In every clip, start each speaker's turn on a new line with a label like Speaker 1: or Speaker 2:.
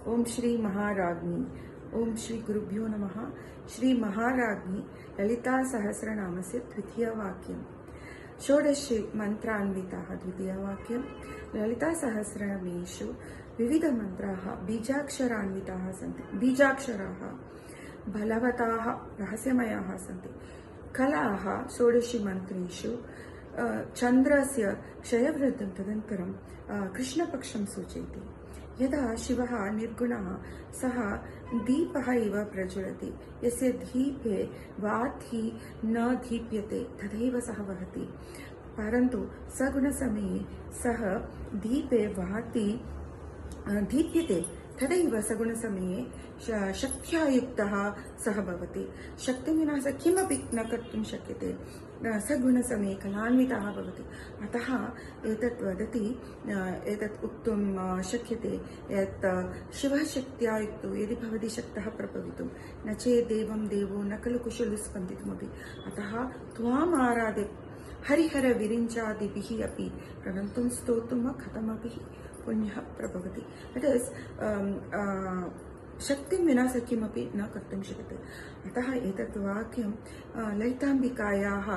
Speaker 1: ओम श्री महाराज्ञी। ओम श्री गुरुभ्यो नमः। श्री महाराज्ञी ललिता सहस्रनामस्य द्वितीयवाक्यम्। षोडशे मन्त्रान्विताः द्वितीयवाक्यम्। ललिता सहस्रनामेषु विविधमन्त्राः बीजाक्षरान्विताः सन्ति। बीजाक्षराः बलवताः रहस्यमयाः सन्ति। कलाः षोडशी मन्त्रेषु चन्द्रस्य क्षयवृद्धं तदनन्तरं कृष्णपक्षं सूचयति। यदा शिवः निर्गुणः सः दीपः इव प्रज्वलति। यस्य दीपे वाती न दीप्यते तदैव सः वहति। परन्तु सगुणसमये सः दीपे वाती दीप्यते तदैव सगुणसमये शक्त्या युक्तः सः भवति। शक्तिं विना सः किमपि न कर्तुं शक्यते। सगुणसमये कलान्वितः भवति। अतः एतत् वदति, एतत् वक्तुं शक्यते यत् शिवः शक्त्या युक्तो यदि भवति शक्तः प्रभवितुं न चेदेवं देवो न खलु कुशलो स्पन्दितुमपि। अतः त्वाम् आराध्य हरिहर विरिञ्चादिभिः अपि प्रणन्तुं स्तोतुं कथमपि पुण्यः प्रभवति। दट् इस् शक्तिं विना सः किमपि न कर्तुं शक्यते। अतः एतत् वाक्यं ललिताम्बिकायाः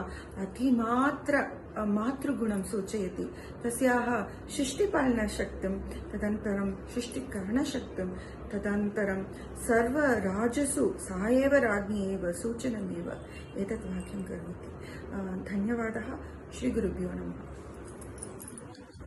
Speaker 1: मातृगुणं सूचयति। तस्याः सृष्टिपालनशक्तिं, तदनन्तरं सृष्टिकरणशक्तिं, तदनन्तरं सर्वराजसु सा एव राज्ञी एव सूचनमेव एतत् वाक्यं करोति। धन्यवादः। श्रीगुरुभ्यो नमः।